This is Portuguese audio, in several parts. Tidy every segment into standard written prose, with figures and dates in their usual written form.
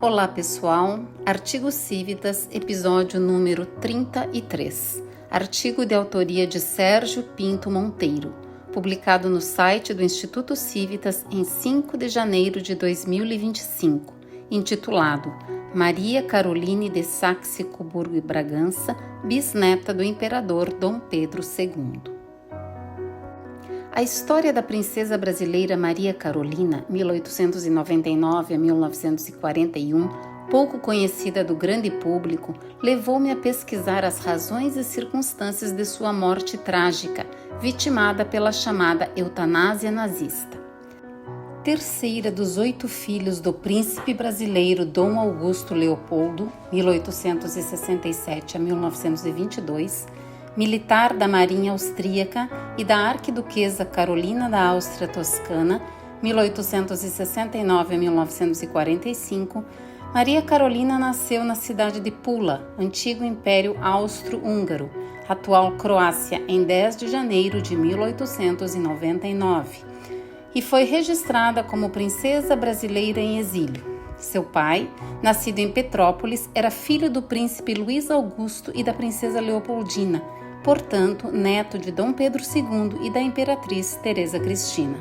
Olá pessoal, Artigo Civitas, episódio número 33, artigo de autoria de Sérgio Pinto Monteiro, publicado no site do Instituto Civitas em 5 de janeiro de 2025, intitulado Maria Caroline de Saxe-Coburgo e Bragança, bisneta do imperador Dom Pedro II. A história da princesa brasileira Maria Carolina, 1899 a 1941, pouco conhecida do grande público, levou-me a pesquisar as razões e circunstâncias de sua morte trágica, vitimada pela chamada eutanásia nazista. Terceira dos 8 filhos do príncipe brasileiro Dom Augusto Leopoldo, 1867 a 1922, militar da Marinha Austríaca e da Arquiduquesa Carolina da Áustria Toscana, 1869 a 1945, Maria Carolina nasceu na cidade de Pula, antigo Império Austro-Húngaro, atual Croácia, em 10 de janeiro de 1899, e foi registrada como princesa brasileira em exílio. Seu pai, nascido em Petrópolis, era filho do príncipe Luís Augusto e da princesa Leopoldina, portanto, neto de Dom Pedro II e da imperatriz Teresa Cristina.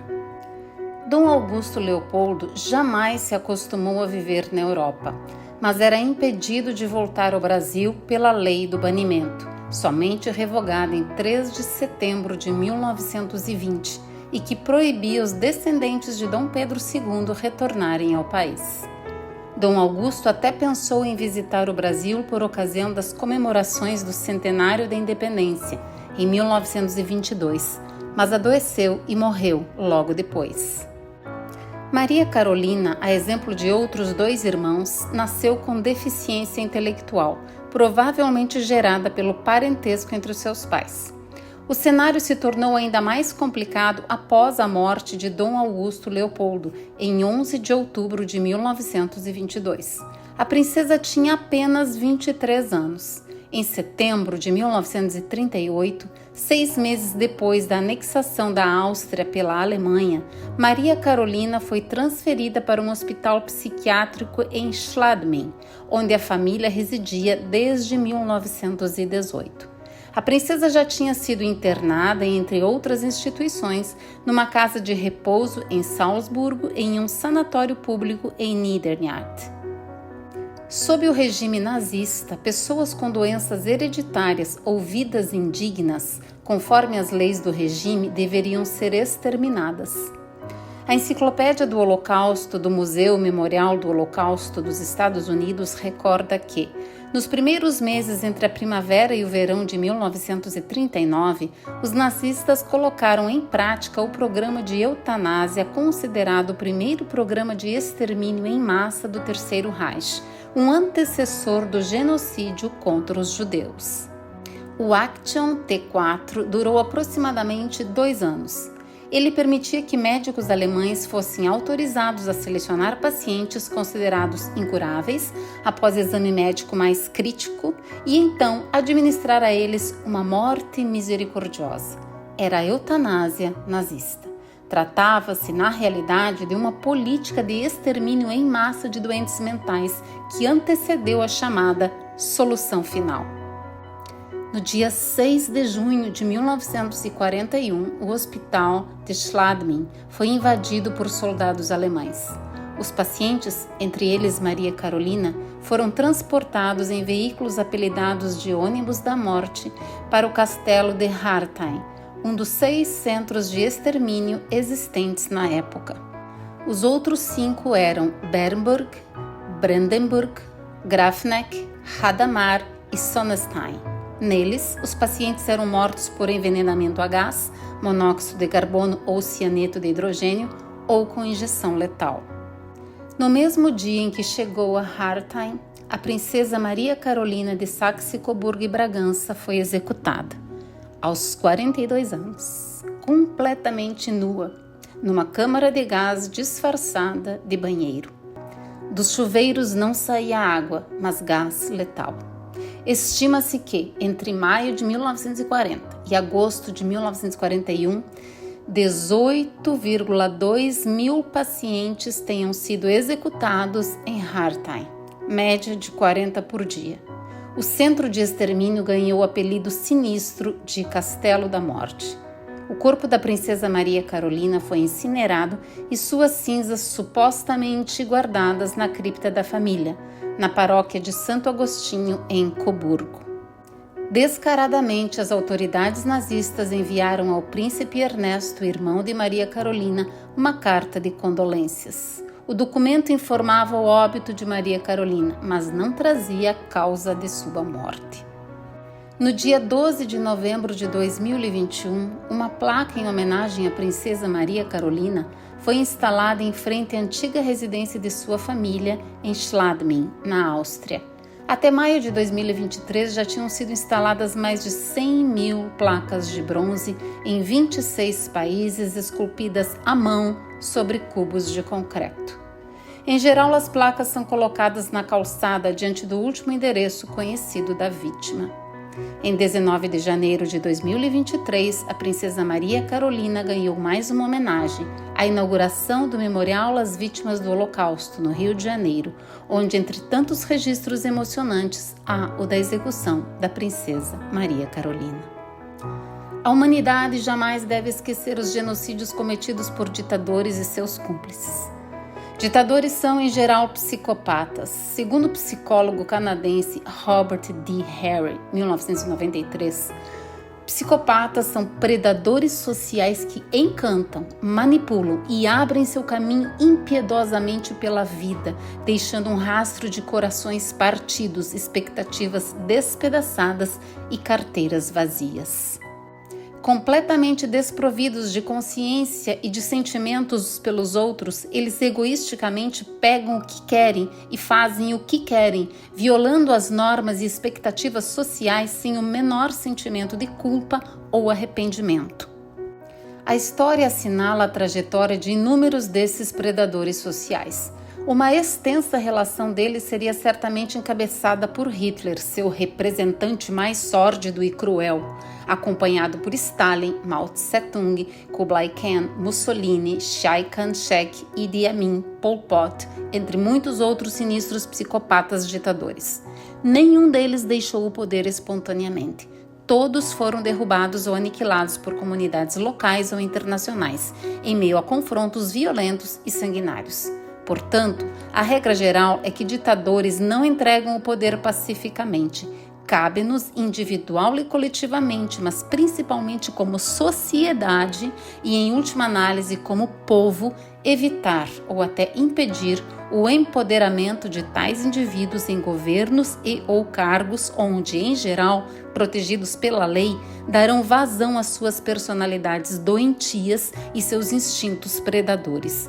Dom Augusto Leopoldo jamais se acostumou a viver na Europa, mas era impedido de voltar ao Brasil pela lei do banimento, somente revogada em 3 de setembro de 1920, e que proibia os descendentes de Dom Pedro II retornarem ao país. Dom Augusto até pensou em visitar o Brasil por ocasião das comemorações do centenário da independência, em 1922, mas adoeceu e morreu logo depois. Maria Carolina, a exemplo de outros 2 irmãos, nasceu com deficiência intelectual, provavelmente gerada pelo parentesco entre os seus pais. O cenário se tornou ainda mais complicado após a morte de Dom Augusto Leopoldo, em 11 de outubro de 1922. A princesa tinha apenas 23 anos. Em setembro de 1938, 6 meses depois da anexação da Áustria pela Alemanha, Maria Carolina foi transferida para um hospital psiquiátrico em Schladming, onde a família residia desde 1918. A princesa já tinha sido internada, entre outras instituições, numa casa de repouso em Salzburgo e em um sanatório público em Niederniart. Sob o regime nazista, pessoas com doenças hereditárias ou vidas indignas, conforme as leis do regime, deveriam ser exterminadas. A Enciclopédia do Holocausto do Museu Memorial do Holocausto dos Estados Unidos recorda que, nos primeiros meses entre a primavera e o verão de 1939, os nazistas colocaram em prática o programa de eutanásia, considerado o primeiro programa de extermínio em massa do Terceiro Reich, um antecessor do genocídio contra os judeus. O Action T4 durou aproximadamente 2 anos. Ele permitia que médicos alemães fossem autorizados a selecionar pacientes considerados incuráveis após exame médico mais crítico e então administrar a eles uma morte misericordiosa. Era a eutanásia nazista. Tratava-se, na realidade, de uma política de extermínio em massa de doentes mentais que antecedeu a chamada solução final. No dia 6 de junho de 1941, o hospital de Schladming foi invadido por soldados alemães. Os pacientes, entre eles Maria Carolina, foram transportados em veículos apelidados de ônibus da morte para o castelo de Hartheim, um dos 6 centros de extermínio existentes na época. Os outros 5 eram Bernburg, Brandenburg, Grafenegg, Hadamar e Sonnenstein. Neles, os pacientes eram mortos por envenenamento a gás, monóxido de carbono ou cianeto de hidrogênio ou com injeção letal. No mesmo dia em que chegou a Hartheim, a princesa Maria Carolina de Saxe-Coburgo e Bragança foi executada, aos 42 anos, completamente nua, numa câmara de gás disfarçada de banheiro. Dos chuveiros não saía água, mas gás letal. Estima-se que, entre maio de 1940 e agosto de 1941, 18,2 mil pacientes tenham sido executados em Hartheim, média de 40 por dia. O centro de extermínio ganhou o apelido sinistro de Castelo da Morte. O corpo da princesa Maria Carolina foi incinerado e suas cinzas supostamente guardadas na cripta da família, na paróquia de Santo Agostinho, em Coburgo. Descaradamente, as autoridades nazistas enviaram ao príncipe Ernesto, irmão de Maria Carolina, uma carta de condolências. O documento informava o óbito de Maria Carolina, mas não trazia a causa de sua morte. No dia 12 de novembro de 2021, uma placa em homenagem à princesa Maria Carolina foi instalada em frente à antiga residência de sua família em Schladming, na Áustria. Até maio de 2023 já tinham sido instaladas mais de 100 mil placas de bronze em 26 países esculpidas à mão sobre cubos de concreto. Em geral, as placas são colocadas na calçada diante do último endereço conhecido da vítima. Em 19 de janeiro de 2023, a princesa Maria Carolina ganhou mais uma homenagem, a inauguração do Memorial às Vítimas do Holocausto, no Rio de Janeiro, onde, entre tantos registros emocionantes, há o da execução da princesa Maria Carolina. A humanidade jamais deve esquecer os genocídios cometidos por ditadores e seus cúmplices. Ditadores são, em geral, psicopatas. Segundo o psicólogo canadense Robert D. Harry, 1993, psicopatas são predadores sociais que encantam, manipulam e abrem seu caminho impiedosamente pela vida, deixando um rastro de corações partidos, expectativas despedaçadas e carteiras vazias. Completamente desprovidos de consciência e de sentimentos pelos outros, eles egoisticamente pegam o que querem e fazem o que querem, violando as normas e expectativas sociais sem o menor sentimento de culpa ou arrependimento. A história assinala a trajetória de inúmeros desses predadores sociais. Uma extensa relação deles seria certamente encabeçada por Hitler, seu representante mais sórdido e cruel, acompanhado por Stalin, Mao Tse-tung, Kublai Khan, Mussolini, Chiang Kai-shek, Idi Amin, Pol Pot, entre muitos outros sinistros psicopatas ditadores. Nenhum deles deixou o poder espontaneamente. Todos foram derrubados ou aniquilados por comunidades locais ou internacionais, em meio a confrontos violentos e sanguinários. Portanto, a regra geral é que ditadores não entregam o poder pacificamente. Cabe-nos individual e coletivamente, mas principalmente como sociedade e, em última análise, como povo, evitar ou até impedir o empoderamento de tais indivíduos em governos e ou cargos onde, em geral, protegidos pela lei, darão vazão às suas personalidades doentias e seus instintos predadores.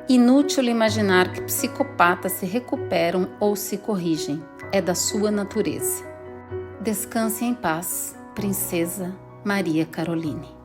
Inútil imaginar que psicopatas se recuperam ou se corrigem. É da sua natureza. Descanse em paz, Princesa Maria Caroline.